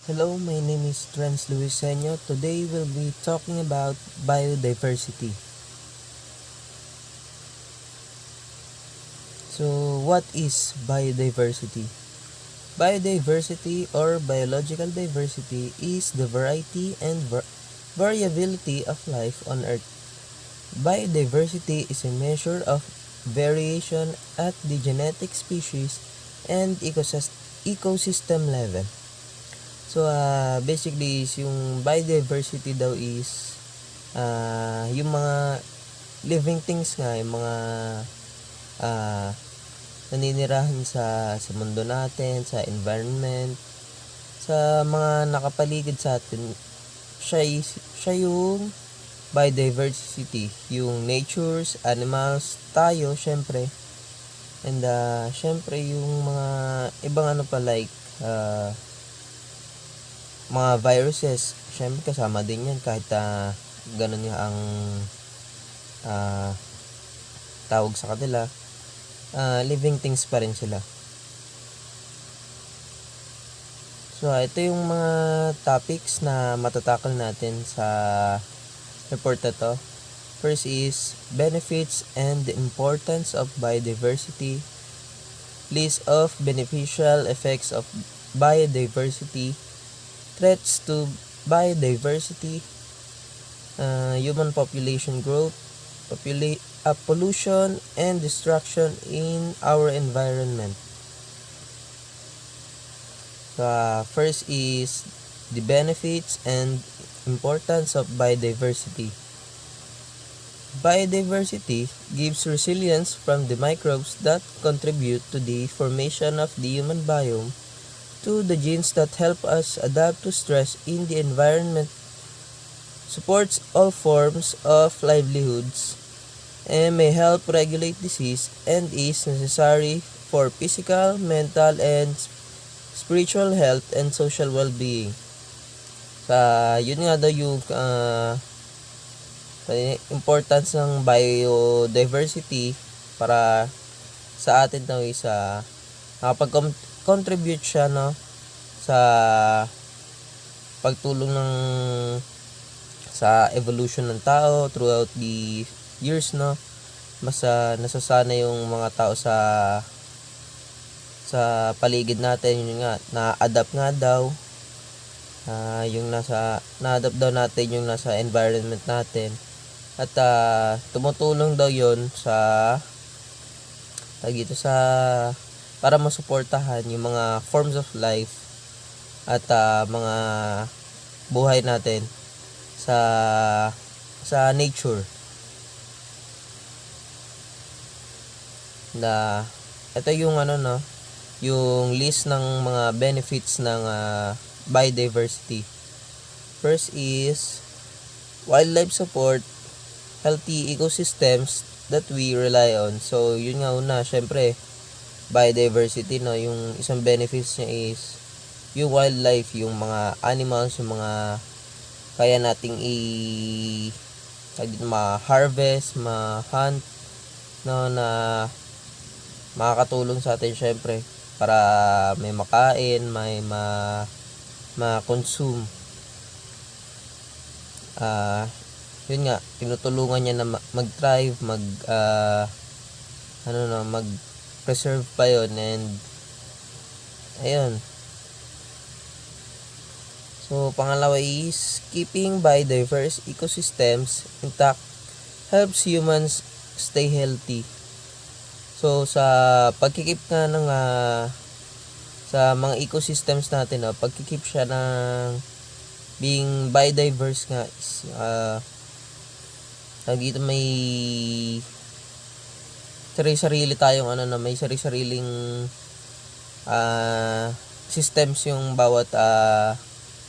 Hello, my name is Trans Luisenyo. Today we'll be talking about biodiversity. So, what is biodiversity? Biodiversity or biological diversity is the variety and variability of life on Earth. Biodiversity is a measure of variation at the genetic species and ecosystem level. So, basically is yung biodiversity daw is yung mga living things nga, yung mga uh, naninirahan sa mundo natin, sa environment, sa mga nakapaligid sa atin, siya yung biodiversity, yung natures, animals, tayo, syempre, and syempre yung mga ibang ano pa like mga viruses, syempre kasama din yan kahit ganun nga ang tawag sa kanila, living things pa rin sila. So, ito yung mga topics na matatakal natin sa report na to. First is benefits and the importance of biodiversity, list of beneficial effects of biodiversity, threats to biodiversity, human population growth, pollution and destruction in our environment. First is the benefits and importance of biodiversity. Biodiversity gives resilience from the microbes that contribute to the formation of the human biome, to the genes that help us adapt to stress in the environment, supports all forms of livelihoods, and may help regulate disease and is necessary for physical, mental, and spiritual health and social well-being. Yun nga daw yung importance ng biodiversity para sa atin daw is nakapag-contribute siya sa pagtulong sa evolution ng tao throughout the years, mas nasasana yung mga tao sa paligid natin. Yun nga, na-adapt nga daw yung na-adapt daw natin yung nasa environment natin, at tumutulong daw yon sa para masuportahan yung mga forms of life at mga buhay natin sa nature. Ito yung yung list ng mga benefits ng biodiversity. First is wildlife support, healthy ecosystems that we rely on. So, yun nga una, syempre, biodiversity, yung isang benefits niya is yung wildlife, yung mga animals, yung mga kaya nating ma-harvest, ma-hunt, na makakatulong sa atin syempre para may makain, may ma-consume. Yun nga, tinutulungan niya na mag-thrive, mag-preserve pa yun, and ayun. So, pangalawa is keeping biodiverse ecosystems intact helps humans stay healthy. So, sa pagkikip nga ng sa mga ecosystems natin, pagkikip siya ng being biodiverse nga is dito may sarili tayong may sariling systems yung bawat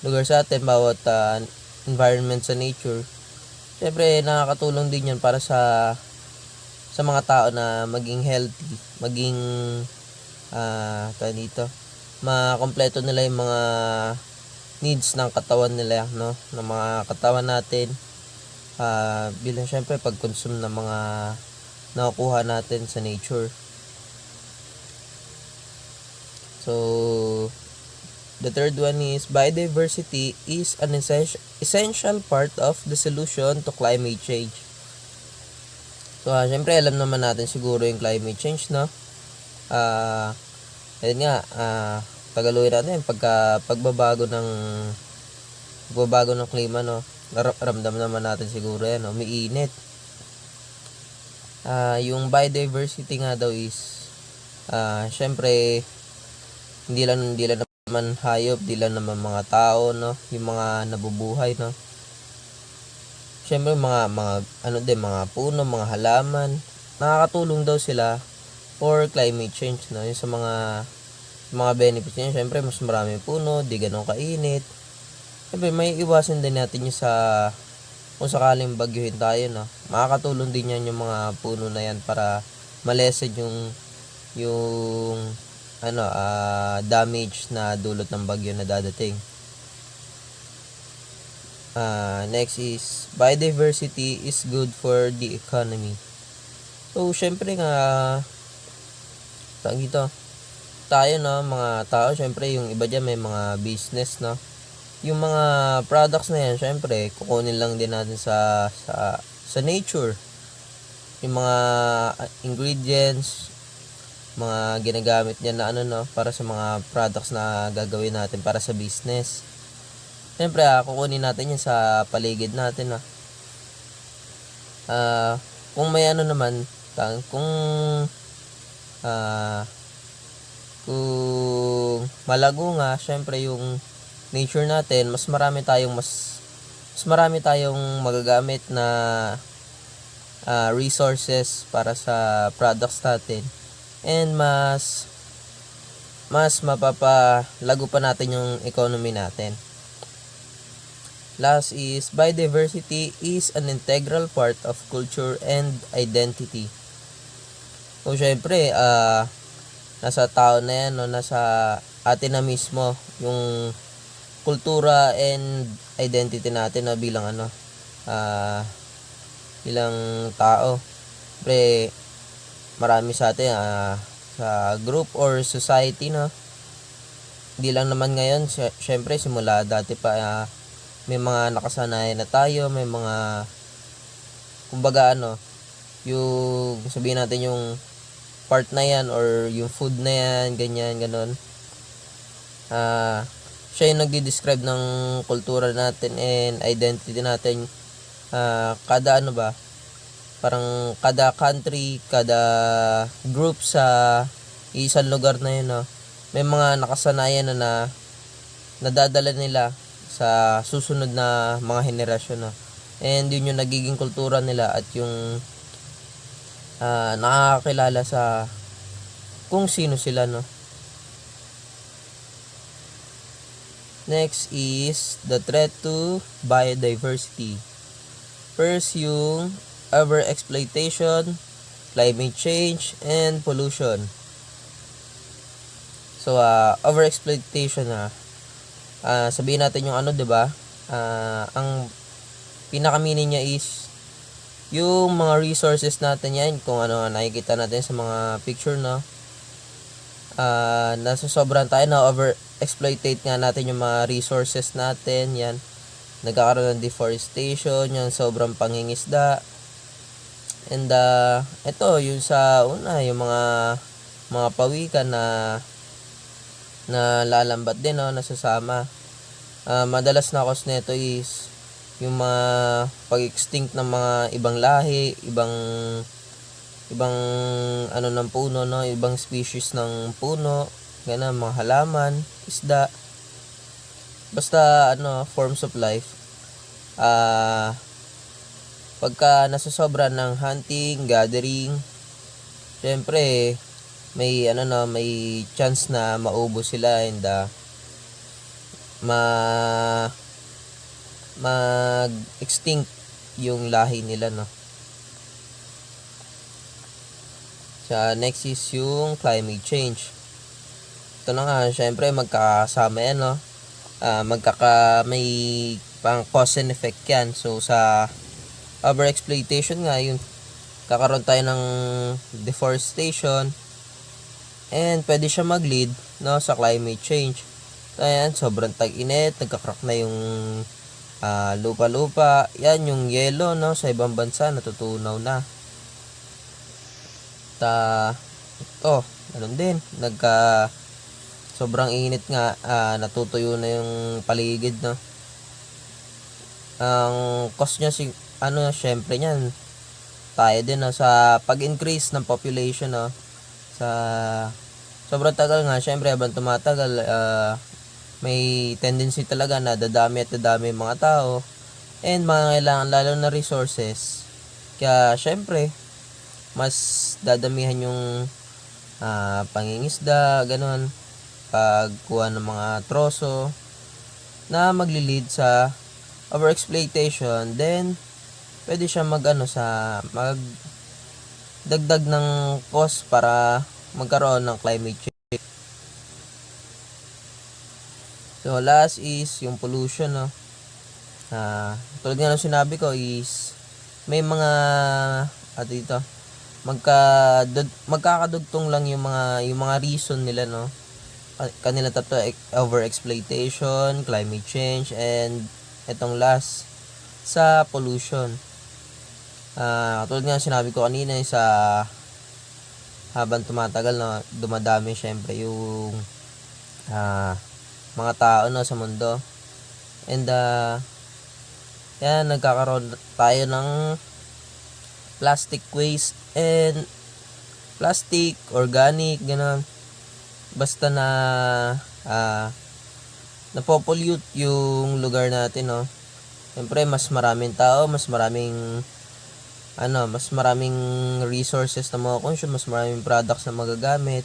lugar sa atin, bawat environment sa nature. Syempre nakakatulong din yan para sa mga tao na maging healthy, maging makompleto nila yung mga needs ng katawan nila, ng mga katawan natin, bilang syempre pag-consume ng mga nakukuha natin sa nature. So, The third one is biodiversity is an essential part of the solution to climate change. So, syempre alam naman natin siguro yung climate change, no? Ayun nga, tagaluin natin pagbabago ng klima, no? Ramdam naman natin siguro yan, no? Umiinit. Yung biodiversity nga daw is syempre hindi lang naman hayop, di lang naman mga tao, no, yung mga nabubuhay, no. Syempre mga mga puno, mga halaman, nakakatulong daw sila for climate change, no. Yung sa mga benefits niya, syempre mas marami puno, di ganun kainit. Syempre may iwasan din natin yung kung sakaling bagyuhin tayo, no. Makakatulong din yan yung mga puno na yan para malesen yung damage na dulot ng bagyo na dadating. Next is biodiversity is good for the economy. So syempre nga tayo, no, mga tao, syempre yung iba diyan may mga business, no. Yung mga products na yan, syempre kukunin lang din natin sa nature. Yung mga ingredients, mga ginagamit niya na para sa mga products na gagawin natin para sa business. Siyempre, kukunin natin yan sa paligid natin, no. Kung may naman, kung malago nga, siyempre yung nature natin, mas marami tayong magagamit na resources para sa products natin. And mas mapapalago pa natin yung economy natin. Last is biodiversity is an integral part of culture and identity. So syempre, nasa tao na yan, no, nasa atin na mismo yung kultura and identity natin na bilang bilang tao. Syempre, marami sa atin sa group or society, no. Hindi lang naman ngayon, syempre simula dati pa may mga nakasanayan na tayo, may mga kumbaga yung sabihin natin yung part na yan or yung food na yan, ganyan, ganon. Siya yung nagdi-describe ng kultura natin and identity natin. Parang kada country, kada group sa isang lugar na yun, no, may mga nakasanayan na nadadala nila sa susunod na mga henerasyon, no. And yun yung nagiging kultura nila at yung nakakakilala sa kung sino sila, no. Next is the threat to biodiversity. First, yung overexploitation, climate change, and pollution. So, overexploitation sabihin natin yung 'di ba? Ang pinaka-meaning niya is yung mga resources natin yan, kung nakikita natin sa mga picture, no. Nasosobran tayo na overexploitate nga natin yung mga resources natin, yan. Nagkakaroon ng deforestation, yung sobrang pangingisda. And ito yung sa una, yung mga pawikan na lalambat din, no, nasasama. Madalas na cause nito is yung mga pag-extinct ng mga ibang lahi, ibang ng puno, no, ibang species ng puno, ganun, mga halaman, isda, basta forms of life. Pagka nasasobra ng hunting, gathering, syempre may may chance na maubos sila and mag-extinct yung lahi nila, no. Next is yung climate change. Ito na nga, syempre magkakasama yan, no. May pang cause and effect yan. So sa overexploitation nga, yun, kakaroon tayo ng deforestation and pwede siya mag-lead, no, sa climate change. Ayan, sobrang tag-init, nagka-crack na yung lupa-lupa. Yan, yung yelo, no, sa ibang bansa, natutunaw na. Ganun din. Sobrang init nga, natutuyo na yung paligid, no. Ang cause niya, syempre niyan, tayo din, no, sa pag-increase ng population, no. Sa sobrang tagal nga, syempre, habang tumatagal, may tendency talaga na dadami at dadami yung mga tao and mga kailangan lalo na resources. Kaya syempre, mas dadamihan yung pangingisda, ganun, pagkuha ng mga troso na magli-lead sa overexploitation. Then pwede siya magdagdag ng cost para magkaroon ng climate change. So last is yung pollution, no. Tulad nga ng sinabi ko is may mga magkakadugtong lang yung mga reason nila, no. Kanila tatlo, overexploitation, climate change, and etong last sa pollution. Tulad nga sinabi ko kanina, sa habang tumatagal na dumadami syempre yung mga tao, no, sa mundo. And yan, nagkakaroon tayo ng plastic waste and plastic, organic, gano'n. Basta na napopollute yung lugar natin, no. Siyempre, mas maraming tao, mas maraming resources na makukonsume, mas maraming products na magagamit.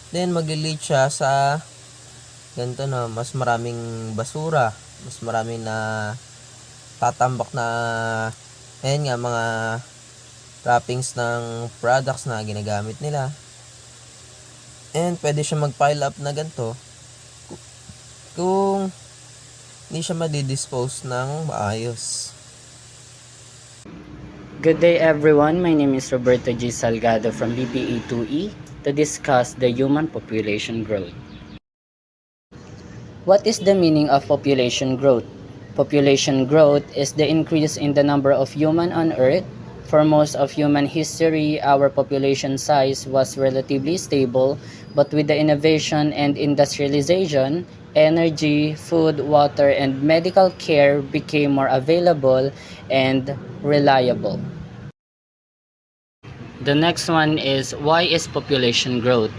Then magli-lead siya sa ganito, no, mas maraming basura, mas maraming na tatambak na mga wrappings ng products na ginagamit nila. And pwede siya mag-pile up na ganito kung hindi siya madi-dispose ng maayos. Good day everyone, my name is Roberto G. Salgado from BPE2E to discuss the human population growth. What is the meaning of population growth? Population growth is the increase in the number of humans on Earth. For most of human history, our population size was relatively stable, but with the innovation and industrialization, energy, food, water, and medical care became more available and reliable. The next one is, why is population growth?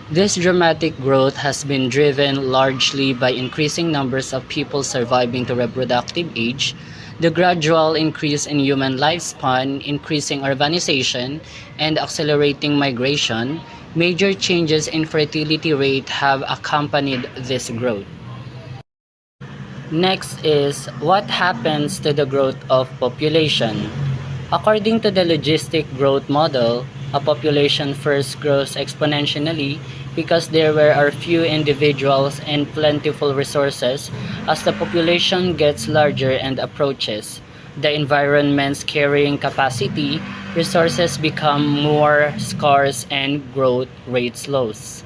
This dramatic growth has been driven largely by increasing numbers of people surviving to reproductive age, the gradual increase in human lifespan, increasing urbanization, and accelerating migration. Major changes in fertility rate have accompanied this growth. Next is, what happens to the growth of population? According to the logistic growth model, a population first grows exponentially because there are few individuals and plentiful resources. As the population gets larger and approaches the environment's carrying capacity, resources become more scarce and growth rate slows.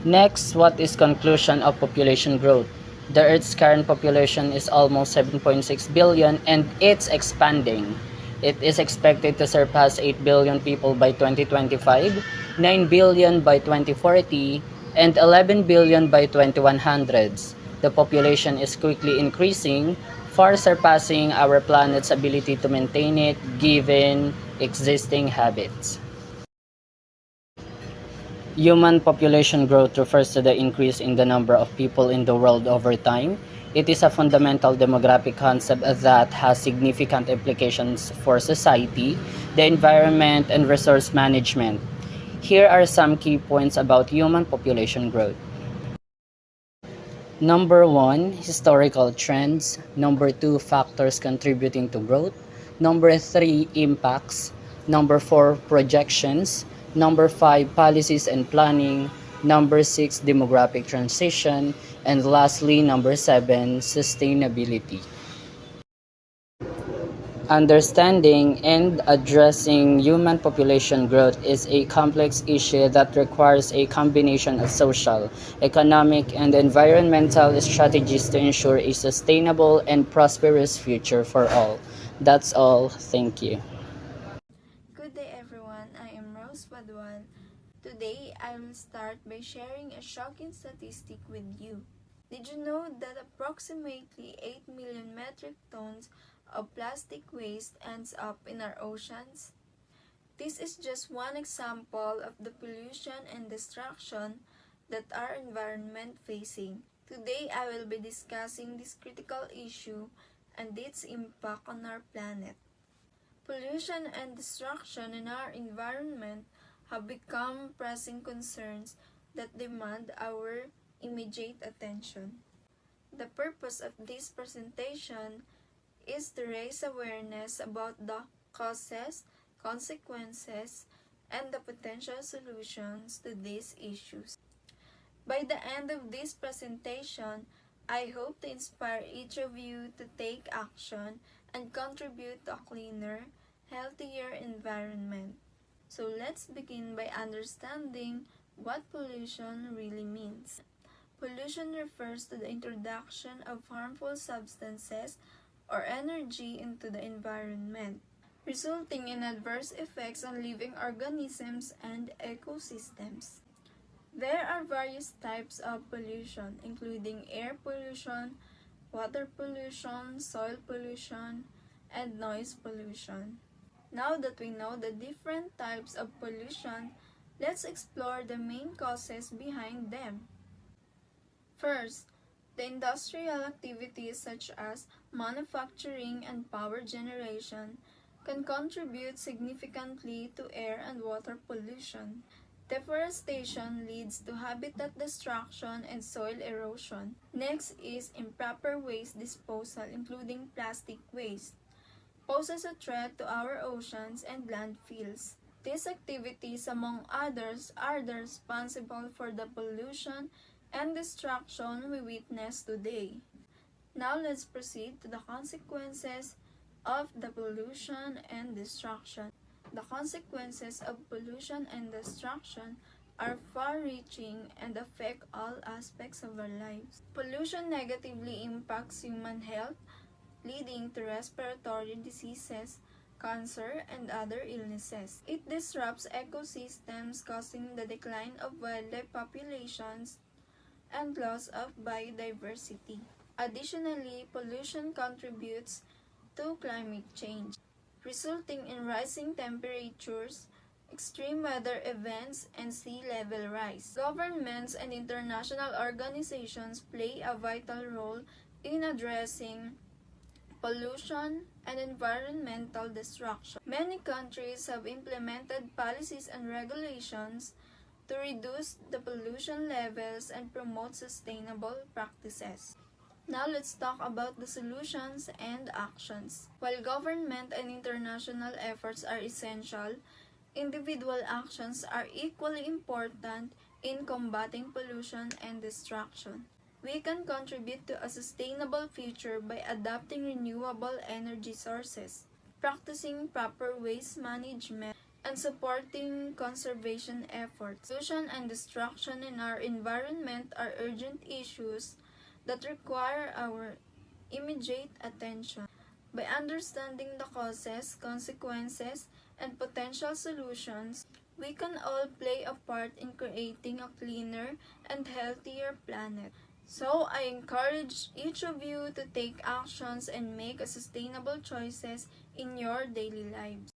Next, what is conclusion of population growth? The Earth's current population is almost 7.6 billion and it's expanding. It is expected to surpass 8 billion people by 2025, 9 billion by 2040, and 11 billion by 2100s. The population is quickly increasing, far surpassing our planet's ability to maintain it given existing habits. Human population growth refers to the increase in the number of people in the world over time. It is a fundamental demographic concept that has significant implications for society, the environment, and resource management. Here are some key points about human population growth. Number 1, historical trends. Number 2, factors contributing to growth. Number 3, impacts. Number 4, projections. Number 5, policies and planning. Number 6, demographic transition. And lastly, number 7, sustainability. Understanding and addressing human population growth is a complex issue that requires a combination of social, economic, and environmental strategies to ensure a sustainable and prosperous future for all. That's all. Thank you. Good day everyone, I am Rose Paduan. Today, I will start by sharing a shocking statistic with you. Did you know that approximately 8 million metric tons of plastic waste ends up in our oceans? This is just one example of the pollution and destruction that our environment facing. Today, I will be discussing this critical issue and its impact on our planet. Pollution and destruction in our environment have become pressing concerns that demand our immediate attention. The purpose of this presentation is to raise awareness about the causes, consequences, and the potential solutions to these issues. By the end of this presentation, I hope to inspire each of you to take action and contribute to a cleaner, healthier environment. So let's begin by understanding what pollution really means. Pollution refers to the introduction of harmful substances or energy into the environment, resulting in adverse effects on living organisms and ecosystems. There are various types of pollution, including air pollution, water pollution, soil pollution, and noise pollution. Now that we know the different types of pollution, let's explore the main causes behind them. First, the industrial activities such as manufacturing and power generation can contribute significantly to air and water pollution. Deforestation leads to habitat destruction and soil erosion. Next is improper waste disposal, including plastic waste, poses a threat to our oceans and landfills. These activities, among others, are the responsible for the pollution and destruction we witness today. Now let's proceed to the consequences of the pollution and destruction. The consequences of pollution and destruction are far-reaching and affect all aspects of our lives. Pollution negatively impacts human health, leading to respiratory diseases, cancer, and other illnesses. It disrupts ecosystems, causing the decline of wildlife populations and loss of biodiversity. Additionally, pollution contributes to climate change, resulting in rising temperatures, extreme weather events, and sea level rise. Governments and international organizations play a vital role in addressing pollution and environmental destruction. Many countries have implemented policies and regulations to reduce the pollution levels and promote sustainable practices. Now let's talk about the solutions and actions. While government and international efforts are essential, individual actions are equally important in combating pollution and destruction. We can contribute to a sustainable future by adopting renewable energy sources, practicing proper waste management, and supporting conservation efforts. Pollution and destruction in our environment are urgent issues that require our immediate attention. By understanding the causes, consequences, and potential solutions, we can all play a part in creating a cleaner and healthier planet. So, I encourage each of you to take actions and make sustainable choices in your daily lives.